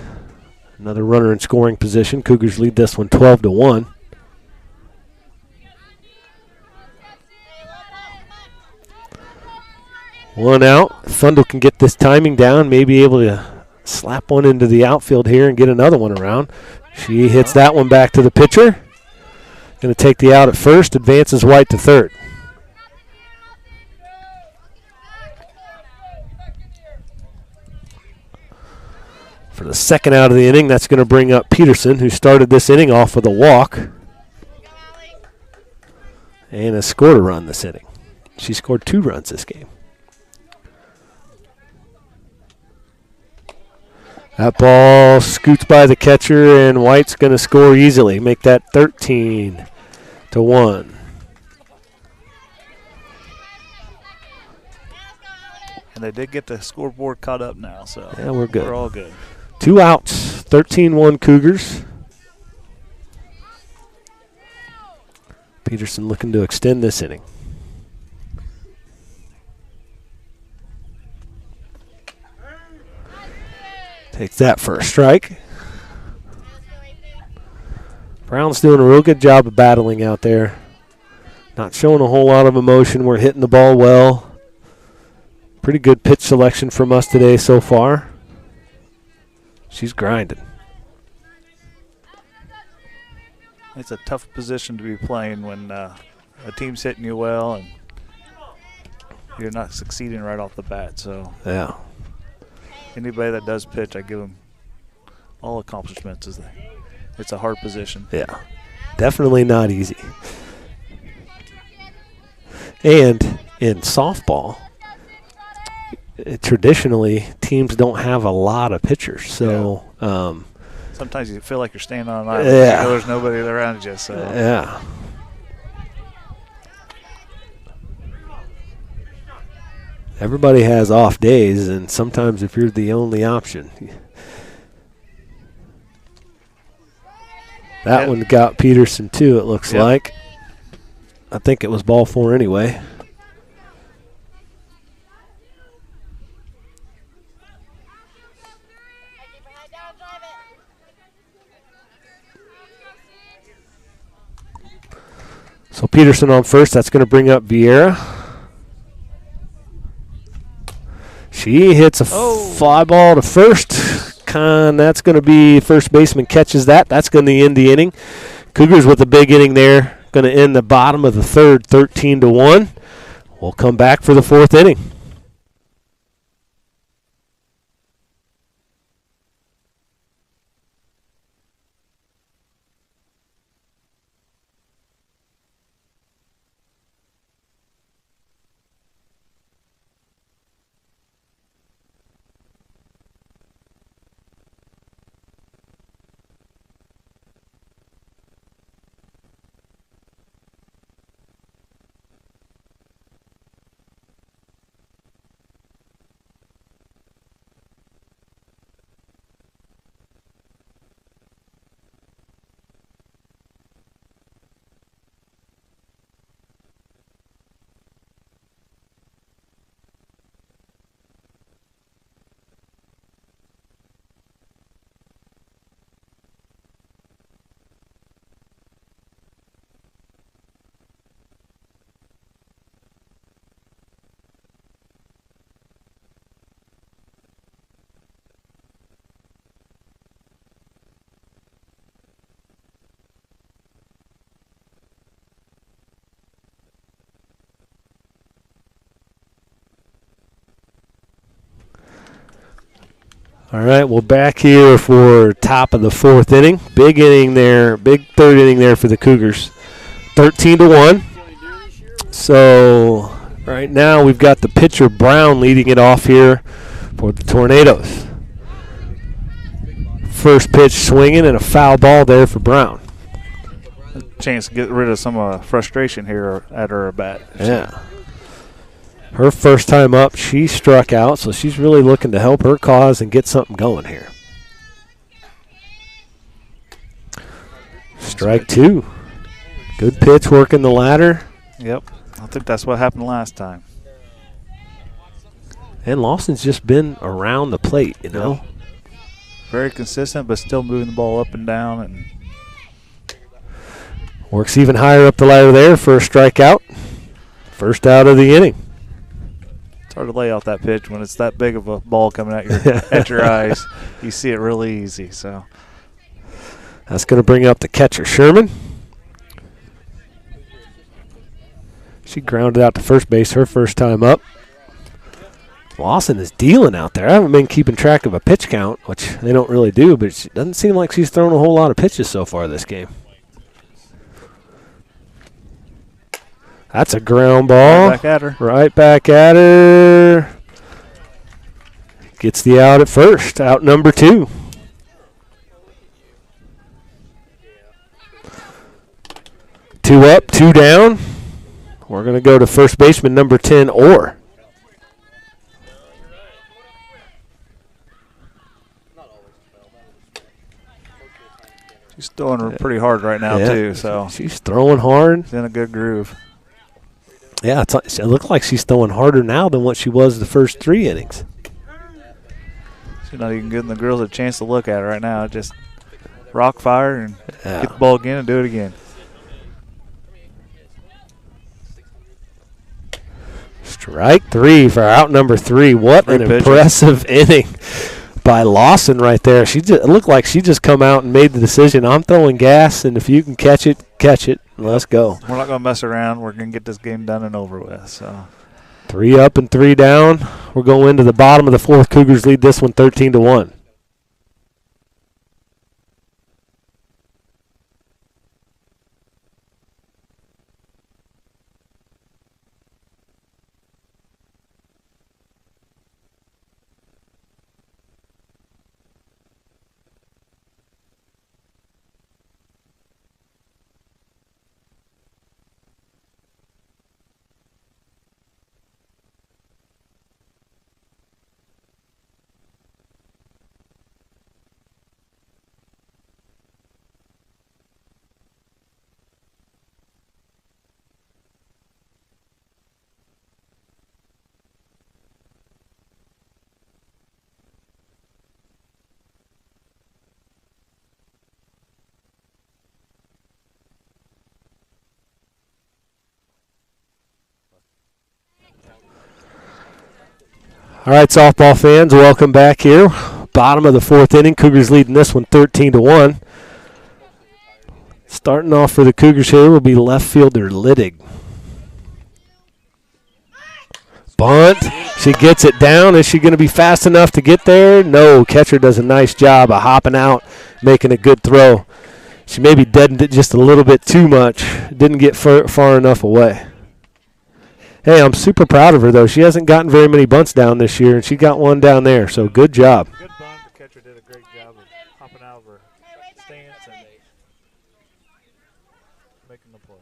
Another runner in scoring position. Cougars lead this one 12-1. One out. Fundle can get this timing down, may be able to slap one into the outfield here and get another one around. She hits that one back to the pitcher. Going to take the out at first, advances White to third. For the second out of the inning, that's going to bring up Peterson, who started this inning off with a walk and has scored a run this inning. She scored 2 runs this game. That ball scoots by the catcher, and White's going to score easily, make that 13-1. And they did get the scoreboard caught up now, so yeah, we're good. We're all good. 2 outs, 13-1 Cougars. Peterson looking to extend this inning. Takes that for a strike. Brown's doing a real good job of battling out there. Not showing a whole lot of emotion. We're hitting the ball well. Pretty good pitch selection from us today so far. She's grinding. It's a tough position to be playing when a team's hitting you well and you're not succeeding right off the bat. So yeah, anybody that does pitch, I give them all accomplishments. It's a hard position. Yeah, definitely not easy. And in softball, traditionally, teams don't have a lot of pitchers. So sometimes you feel like you're standing on an island. Yeah. You know there's nobody around you. So yeah. Everybody has off days, and sometimes if you're the only option. That one got Peterson, too, it looks like. I think it was ball 4 anyway. So Peterson on first. That's going to bring up Vieira. She hits a fly ball to first. That's going to be first baseman catches that. That's going to end the inning. Cougars with a big inning there. Going to end the bottom of the third 13-1. We'll come back for the 4th inning. All right, we're back here for top of the fourth inning. Big inning there, big third inning there for the Cougars. 13-1. So right now we've got the pitcher Brown leading it off here for the Tornadoes. First pitch swinging and a foul ball there for Brown. A chance to get rid of some frustration here at her bat. Yeah. Her first time up, she struck out, so she's really looking to help her cause and get something going here. Strike two. Good pitch working the ladder. Yep. I think that's what happened last time. And Lawson's just been around the plate, you know. Very consistent, but still moving the ball up and down. And works even higher up the ladder there for a strikeout. First out of the inning. It's hard to lay out that pitch when it's that big of a ball coming at your eyes. You see it really easy. So that's going to bring up the catcher, Sherman. She grounded out to first base her first time up. Lawson is dealing out there. I haven't been keeping track of a pitch count, which they don't really do, but it doesn't seem like she's thrown a whole lot of pitches so far this game. That's a ground ball. Right back at her. Right back at her. Gets the out at first. Out number 2. Two up, 2 down. We're going to go to first baseman number 10, Orr. She's throwing her pretty hard right now, too. So she's throwing hard. She's in a good groove. Yeah, it looks like she's throwing harder now than what she was the first 3 innings. She's not even giving the girls a chance to look at her right now. Just rock fire and get the ball again and do it again. Strike 3 for out number 3. What an impressive inning by Lawson right there. It looked like she just come out and made the decision. I'm throwing gas, and if you can catch it, catch it. Let's go. We're not going to mess around. We're going to get this game done and over with. So 3 up and 3 down. We're going into the bottom of the fourth. Cougars lead this one 13-1. All right, softball fans, welcome back here. Bottom of the fourth inning. Cougars leading this one 13-1. Starting off for the Cougars here will be left fielder Liddig. Bunt. She gets it down. Is she going to be fast enough to get there? No. Catcher does a nice job of hopping out, making a good throw. She maybe deadened it just a little bit too much. Didn't get far enough away. Hey, I'm super proud of her, though. She hasn't gotten very many bunts down this year, and she got one down there, so good job. Good bunt. The catcher did a great job of hopping out of her stance and making the play.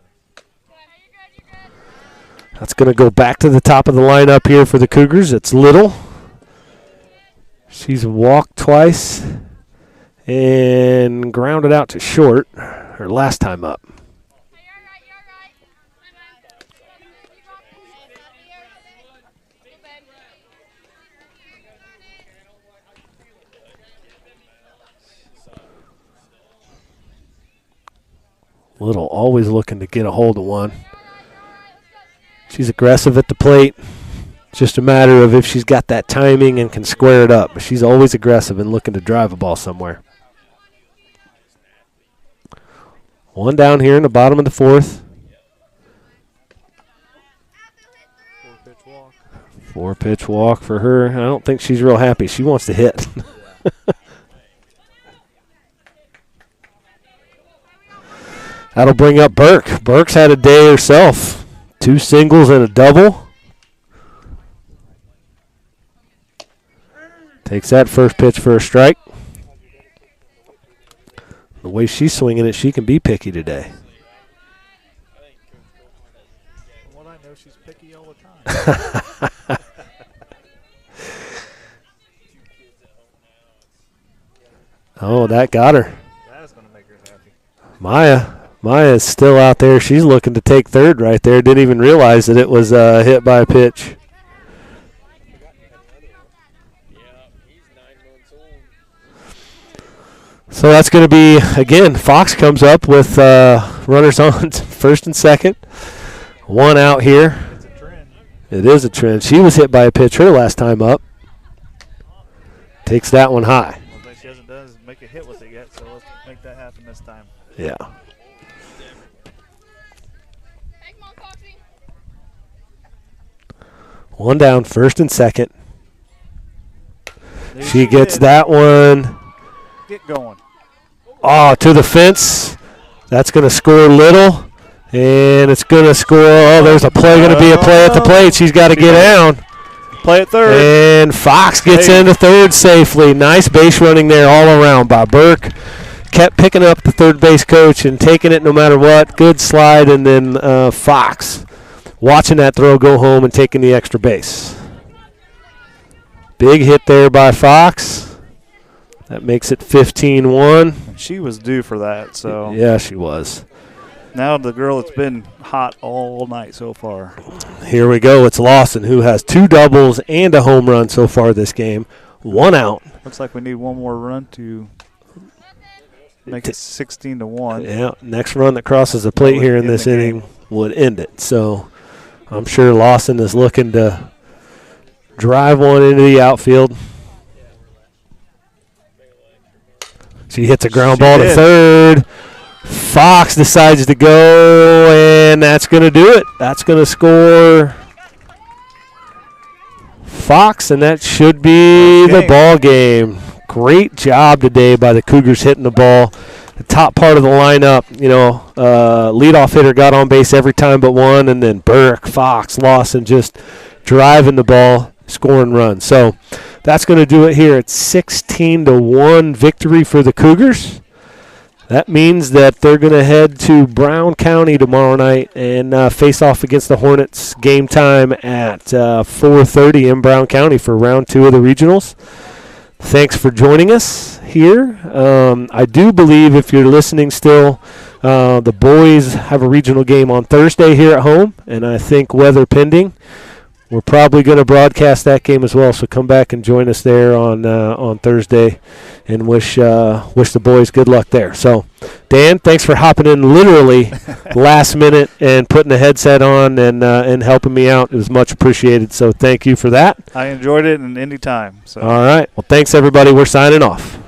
That's going to go back to the top of the lineup here for the Cougars. It's Little. She's walked twice and grounded out to short her last time up. Little always looking to get a hold of one. She's aggressive at the plate. It's just a matter of if she's got that timing and can square it up. But she's always aggressive and looking to drive a ball somewhere. One down here in the bottom of the fourth. 4-pitch walk. 4-pitch walk for her. I don't think she's real happy. She wants to hit. That'll bring up Burke. Burke's had a day herself. 2 singles and a double. Takes that first pitch for a strike. The way she's swinging it, she can be picky today. Well, I know she's picky all the time. Oh, that got her. That's going to make her happy. Maya's still out there. She's looking to take third right there. Didn't even realize that it was hit by a pitch. So that's going to be, again, Fox comes up with runners on first and second. 1 out here. It's a trend. It is a trend. She was hit by a pitch her last time up. Takes that one high. One thing she hasn't done is make a hit with it yet, so let's make that happen this time. Yeah. One down, first and second. She gets that one. Get going. Oh, to the fence. That's going to score little. And it's going to score. Oh, there's a play. Going to be a play at the plate. She's got to get down. Play at third. And Fox gets into third safely. Nice base running there all around by Burke. Kept picking up the third base coach and taking it no matter what. Good slide. And then Fox watching that throw go home and taking the extra base. Big hit there by Fox. That makes it 15-1. She was due for that, so. Yeah, she was. Now the girl that's been hot all night so far. Here we go. It's Lawson, who has 2 doubles and a home run so far this game. 1 out. Looks like we need one more run to make it 16-1. Yeah, next run that crosses the plate here in this inning would end it. So I'm sure Lawson is looking to drive one into the outfield. She hits a ground ball to third. Fox decides to go, and that's going to do it. That's going to score Fox, and that should be the ball game. Great job today by the Cougars hitting the ball. The top part of the lineup, leadoff hitter got on base every time but one, and then Burke, Fox, Lawson just driving the ball, scoring runs. So that's going to do it here. It's 16-1 victory for the Cougars. That means that they're going to head to Brown County tomorrow night and face off against the Hornets. Game time at 4:30 in Brown County for round 2 of the regionals. Thanks for joining us here. I do believe if you're listening still, the boys have a regional game on Thursday here at home, and I think weather pending, we're probably going to broadcast that game as well. So come back and join us there on Thursday, and wish the boys good luck there. So, Dan, thanks for hopping in literally last minute and putting the headset on and helping me out. It was much appreciated. So thank you for that. I enjoyed it, and any time. So. All right. Well, thanks everybody. We're signing off.